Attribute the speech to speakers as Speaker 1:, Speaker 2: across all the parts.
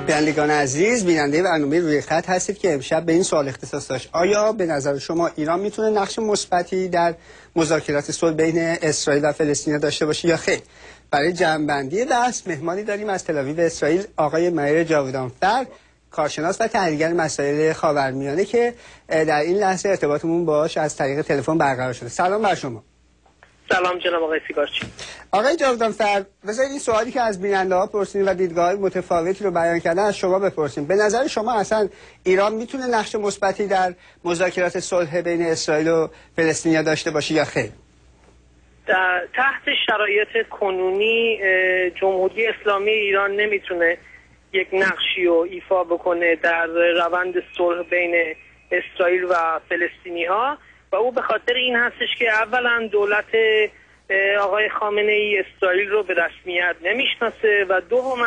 Speaker 1: بینندگان عزیز، بیننده برنامه روی خط هستید که امشب به این سوال اختصاص داشت: آیا به نظر شما ایران میتونه نقش مثبتی در مذاکرات صلح بین اسرائیل و فلسطین داشته باشه یا خیر؟ برای جمع‌بندی بحث مهمانی داریم از تل‌آویو اسرائیل، آقای مهیر جاویدانفر، کارشناس و تحلیلگر مسائل خاورمیانه که در این لحظه ارتباطمون باهاش از طریق تلفن برقرار شده. سلام بر شما.
Speaker 2: سلام جناب آقای سیگارچی.
Speaker 1: آقای جاویدانفر، بذارید این سوالی که از بیننده‌ها پرسیدین و دیدگاه متفاوتی رو بیان کردن از شما بپرسیم. به نظر شما اصلا ایران میتونه نقش مثبتی در مذاکرات صلح بین اسرائیل و فلسطین داشته باشه یا خیر؟
Speaker 2: تحت شرایط کنونی جمهوری اسلامی ایران نمیتونه یک نقشی رو ایفا بکنه در روند صلح بین اسرائیل و فلسطینی ها و او به خاطر این هستش که اولا دولت آقای خامنه ای اسرائیل رو به رسمیت نمیشناسه و دوما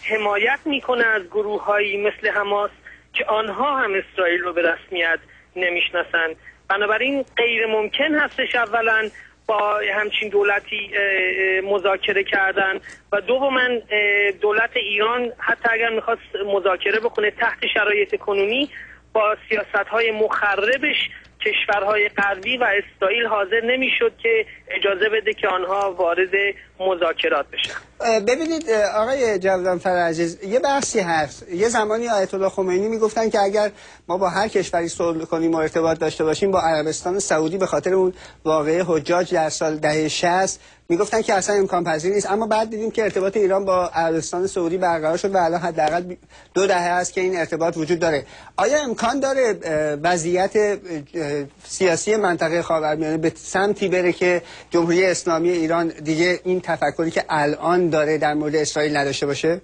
Speaker 2: حمایت میکنه از گروه هایی مثل حماس که آنها هم اسرائیل رو به رسمیت نمیشناسن. بنابراین غیر ممکن هستش اولا با همچین دولتی مذاکره کردن و دوما دولت ایران حتی اگر میخواست مذاکره بکنه تحت شرایط کنونی با سیاست‌های مخربش کشورهای غربی و اسرائیل حاضر نمیشد که اجازه بده که آنها وارد مذاکرات بشن.
Speaker 1: ببینید آقای جاویدانفر عزیز، یه بحثی هست. یه زمانی آیت الله خمینی میگفتن که اگر ما با هر کشوری صلح کنیم و ارتباط داشته باشیم، با عربستان سعودی به خاطر اون واقعه حجاج در سال دهه 60 میگفتن که اصلا امکان پذیر نیست. اما بعد دیدیم که ارتباط ایران با عربستان سعودی برقرار شد و الان حداقل 2 دهه است که این ارتباط وجود داره. آیا امکان داره وضعیت سیاسی منطقه خاورمیانه به سمتی بره که جمهوری اسلامی ایران دیگه این تفکری که الان داره در مورد اسرائیل نداشته باشه؟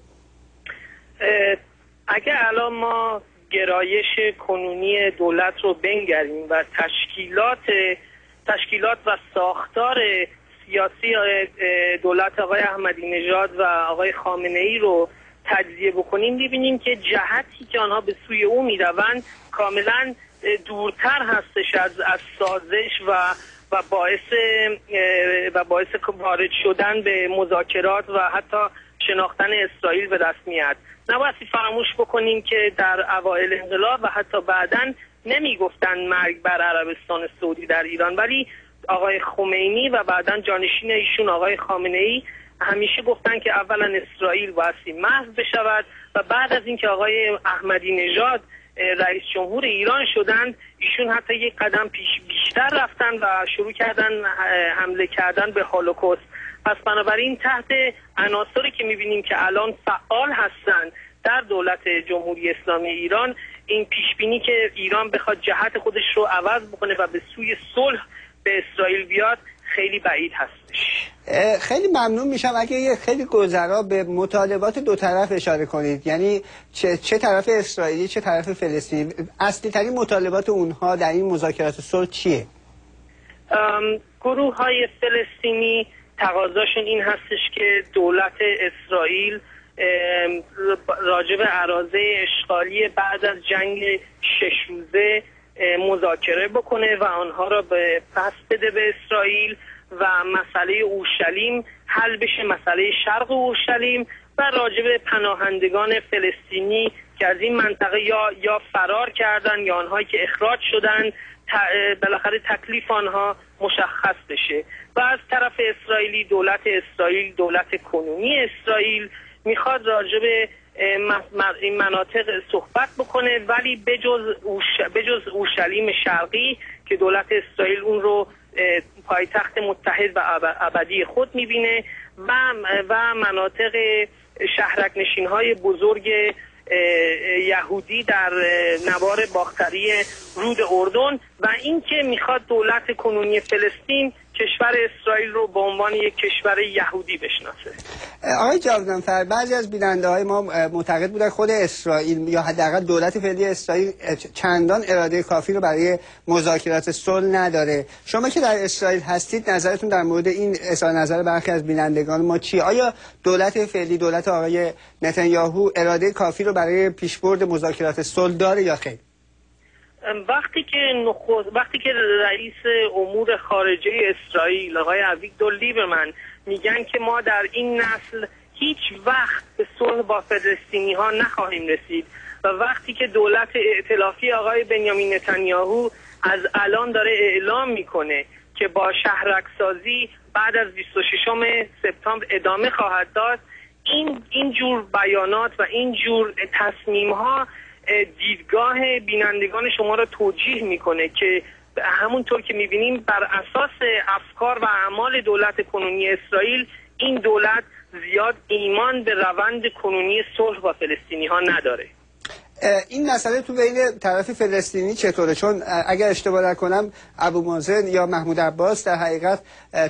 Speaker 2: اگه الان ما گرایش کنونی دولت رو بنگریم و تشکیلات و ساختار سیاسی دولت آقای احمدی نژاد و آقای خامنه ای رو تجزیه بکنیم، می‌بینیم که جهتی که آنها به سوی او می‌روند کاملا دورتر هستش از سازش و باعث وارد شدن به مذاکرات و حتی شناختن اسرائیل به رسمیت. نباید فراموش بکنیم که در اوایل انقلاب و حتی بعداً نمیگفتن مرگ بر عربستان سعودی در ایران، ولی آقای خمینی و بعداً جانشین ایشون آقای خامنه ای همیشه گفتن که اولا اسرائیل بایستی محو بشود و بعد از اینکه آقای احمدی نژاد رئیس جمهور ایران شدند ایشون حتی یک قدم بیشتر رفتن و شروع کردن حمله کردن به هولوکاست. پس بنابراین تحت عناصری که میبینیم که الان فعال هستند در دولت جمهوری اسلامی ایران، این پیشبینی که ایران بخواد جهت خودش رو عوض بکنه و به سوی صلح به اسرائیل بیاد خیلی بعید هستش.
Speaker 1: خیلی ممنون میشم اگه خیلی گذرا به مطالبات دو طرف اشاره کنید، یعنی چه طرف اسرائیلی چه طرف فلسطینی، اصلی ترین مطالبات اونها در این مذاکرات صلح چیه؟
Speaker 2: گروه های فلسطینی تقاضاشون این هستش که دولت اسرائیل راجب اراضی اشغالی بعد از جنگ 6 روزه مذاکره بکنه و آنها را به پس بده به اسرائیل و مسئله اورشلیم حل بشه، مسئله شرق اورشلیم، و راجب پناهندگان فلسطینی که از این منطقه یا فرار کردن یا آنهایی که اخراج شدن بالاخره تکلیف آنها مشخص بشه. و از طرف اسرائیلی دولت کنونی اسرائیل میخواد راجب این مناطق صحبت بکنه، ولی بجز اورشلیم شرقی که دولت اسرائیل اون رو پایتخت متحد و ابدی خود میبینه و مناطق شهرک نشین های بزرگ یهودی در نوار باختری رود اردن، و اینکه میخواد دولت کنونی فلسطین کشور اسرائیل رو به عنوان یک کشور یهودی بشناسه.
Speaker 1: آقای جاویدانفر، بعضی از بیننده های ما معتقد بودن خود اسرائیل یا حداقل دولت فعلی اسرائیل چندان اراده کافی رو برای مذاکرات صلح نداره. شما که در اسرائیل هستید نظرتون در مورد این اظهار نظر برخی از بینندگان ما چیه؟ آیا دولت فعلی، دولت آقای نتانیاهو اراده کافی رو برای پیشبرد مذاکرات صلح داره یا خیر؟
Speaker 2: وقتی که رئیس امور خارجه اسرائیل آقای اویگدور لیبرمن میگن که ما در این نسل هیچ وقت به صلح با فلسطینی ها نخواهیم رسید و وقتی که دولت ائتلافی آقای بنیامین نتانیاهو از الان داره اعلام میکنه که با شهرک‌سازی بعد از 26 سپتامبر ادامه خواهد داد، این جور بیانات و این جور تصمیم ها دیدگاه بینندگان شما را توجیه میکنه که همونطور که میبینیم بر اساس افکار و اعمال دولت کنونی اسرائیل این دولت زیاد ایمان به روند کنونی صلح با فلسطینی ها نداره.
Speaker 1: این مسئله تو بین طرف فلسطینی چطوره؟ چون اگر اشتباه نکنم ابو مازن یا محمود عباس در حقیقت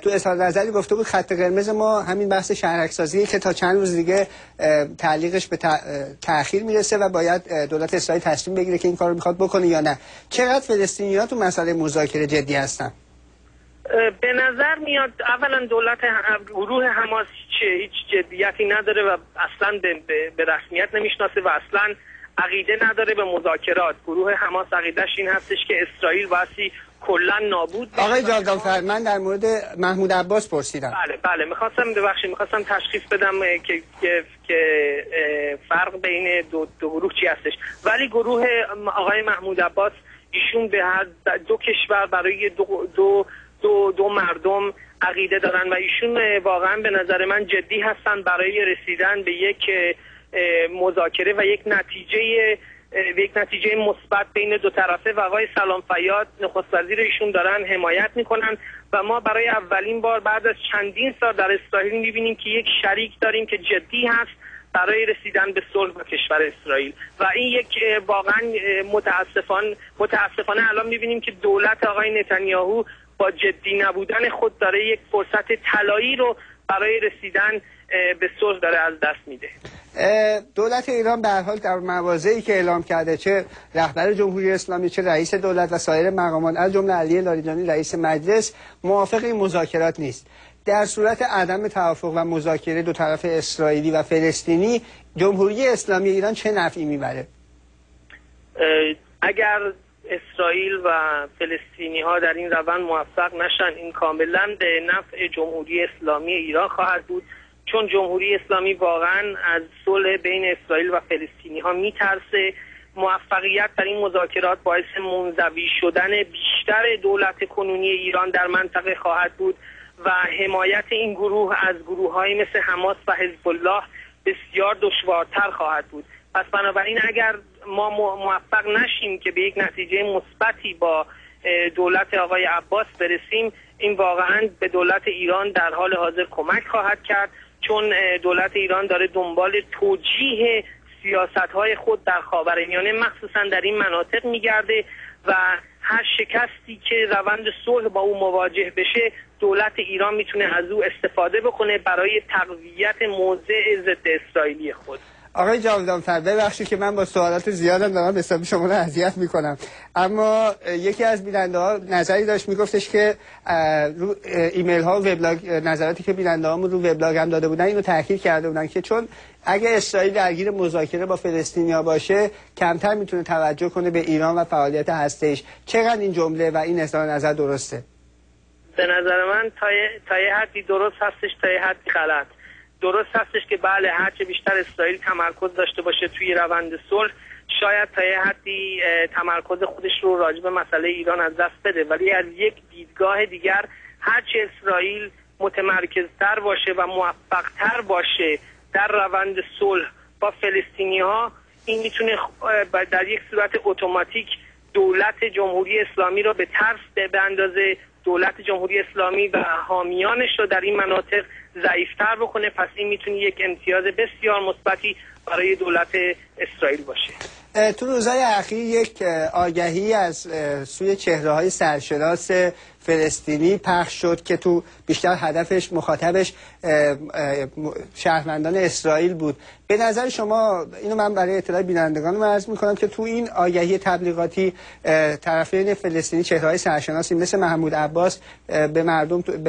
Speaker 1: تو اظهار نظری گفته بود خط قرمز ما همین بحث شهرک‌سازی که تا چند روز دیگه تعلیقش به تأخیر میرسه و باید دولت اسرائیل تصمیم بگیره که این کارو میخواد بکنه یا نه. چقدر فلسطینی‌ها تو مسئله مذاکره جدی هستن؟
Speaker 2: به نظر میاد اولا دولت گروه حماس هیچ جدیتی نداره و اصلا به رسمیت نمیشناسه و اصلا عقیده نداره به مذاکرات. گروه حماس عقیدش این هستش که اسرائیل واسه کلا نابود بشه.
Speaker 1: آقای جاودانفر، من در مورد محمود عباس پرسیدم.
Speaker 2: بله میخواستم تشخیص بدم که فرق بین دو گروه چی هستش. ولی گروه آقای محمود عباس ایشون به دو کشور برای دو مردم عقیده دارن و ایشون واقعا به نظر من جدی هستن برای رسیدن به یک مذاکره و یک نتیجه مثبت بین دو طرفه و آقای سلام فیاض نخست وزیر ایشون دارن حمایت میکنن و ما برای اولین بار بعد از چندین سال در اسرائیل میبینیم که یک شریک داریم که جدی هست برای رسیدن به صلح با کشور اسرائیل و این یک واقعا متاسفانه الان میبینیم که دولت آقای نتانیاهو با جدی نبودن خود داره یک فرصت طلایی رو برای رسیدن به صلح داره از دست میده.
Speaker 1: دولت ایران به هر حال در مواضعی که اعلام کرده، چه رهبر جمهوری اسلامی چه رئیس دولت و سایر مقامان از جمله علی لاریجانی رئیس مجلس موافق این مذاکرات نیست. در صورت عدم توافق و مذاکره دو طرف اسرائیلی و فلسطینی، جمهوری اسلامی ایران چه نفعی میبره؟
Speaker 2: اگر اسرائیل و فلسطینی ها در این روند موفق نشن، این کاملا به نفع جمهوری اسلامی ایران خواهد بود، چون جمهوری اسلامی واقعا از صلح بین اسرائیل و فلسطینی ها میترسه. موفقیت در این مذاکرات باعث منزوی شدن بیشتر دولت کنونی ایران در منطقه خواهد بود و حمایت این گروه از گروه‌های مثل حماس و حزب الله بسیار دشوارتر خواهد بود. پس بنابراین اگر ما موفق نشیم که به یک نتیجه مثبتی با دولت آقای عباس برسیم، این واقعا به دولت ایران در حال حاضر کمک خواهد کرد، چون دولت ایران داره دنبال توجیه سیاست‌های خود در خاورمیانه مخصوصا در این مناطق میگرده و هر شکستی که روند صلح با او مواجه بشه دولت ایران میتونه از او استفاده بکنه برای تقویت موضع ضد اسرائیلی خود.
Speaker 1: آقای جاودانفر، ببخشید که من با سوالات زیادم دارم حسابی شما رو اذیت میکنم، اما یکی از بیننده ها نظری داشت، میگفتش که رو ایمیل ها و وبلاگ نظراتی که بیننده هامون رو وبلاگ هم داده بودن اینو تاکید کرده بودن که چون اگه اسرائیل درگیر مذاکره با فلسطینیا باشه کمتر میتونه توجه کنه به ایران و فعالیت هسته‌ایش. چقدر این جمله و این اظهار نظر درسته؟
Speaker 2: به نظر من تا یه حدی درست هستش، تا یه حدی غلط. درست هستش که بله هرچه بیشتر اسرائیل تمرکز داشته باشه توی روند صلح شاید تا یه حدی تمرکز خودش رو راجع به مسئله ایران از دست بده، ولی از یک دیدگاه دیگر هرچه اسرائیل متمرکزتر باشه و موفقتر باشه در روند صلح با فلسطینی ها، این میتونه در یک صورت اتوماتیک دولت جمهوری اسلامی رو به ترس به اندازه دولت جمهوری اسلامی و حامیانش رو در این مناطق ضعیفتر بکنه. پس این میتونه یک امتیاز بسیار مثبتی برای دولت اسرائیل باشه.
Speaker 1: تو روزهای اخیر یک آگهی از سوی چهره‌های سرشناس فلسطینی پخش شد که تو بیشتر هدفش مخاطبش شهروندان اسرائیل بود. به نظر شما، اینو من برای اطلاع بینندگانم عرض میکنم که تو این آگهی تبلیغاتی طرفین فلسطینی چهره‌های سرشناسی مثل محمود عباس به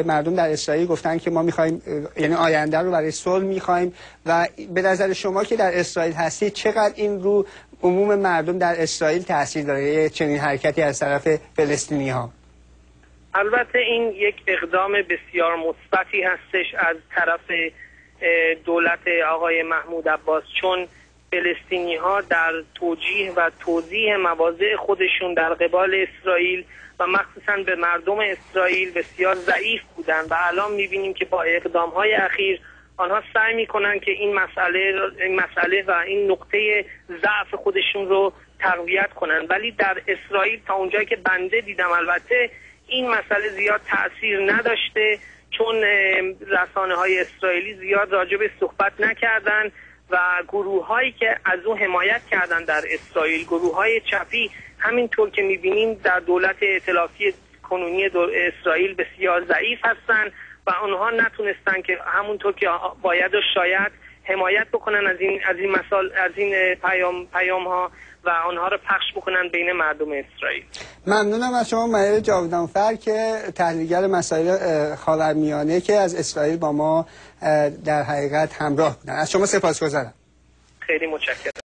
Speaker 1: مردم در اسرائیل گفتن که ما میخوایم، یعنی آینده رو برای صلح میخوایم، و به نظر شما که در اسرائیل هستید چقدر این رو عموم مردم در اسرائیل تاثیر داره چنین حرکتی از طرف فلسطینی ها؟
Speaker 2: البته این یک اقدام بسیار مثبتی هستش از طرف دولت آقای محمود عباس، چون فلسطینی ها در توجیه و توضیح مواضع خودشون در قبال اسرائیل و مخصوصا به مردم اسرائیل بسیار ضعیف بودن و الان میبینیم که با اقدام های اخیر آنها سعی میکنن که این مسئله و این نقطه ضعف خودشون رو تقویت کنن، ولی در اسرائیل تا اونجایی که بنده دیدم البته این مسئله زیاد تأثیر نداشته، چون رسانه های اسرائیلی زیاد راجع به صحبت نکردن و گروه هایی که از او حمایت کردن در اسرائیل، گروه های چپی، همینطور که میبینیم در دولت ائتلافی کنونی اسرائیل بسیار ضعیف هستند و آنها نتونستن که همونطور که باید و شاید حمایت بکنن از این پیام ها و آنها رو پخش بکنن بین مردم اسرائیل.
Speaker 1: ممنونم از شما مهیر جاودانفر که تحلیلگر مسائل خاورمیانه که از اسرائیل با ما در حقیقت همراه بودن. از شما سپاسگزارم.
Speaker 2: خیلی متشکرم.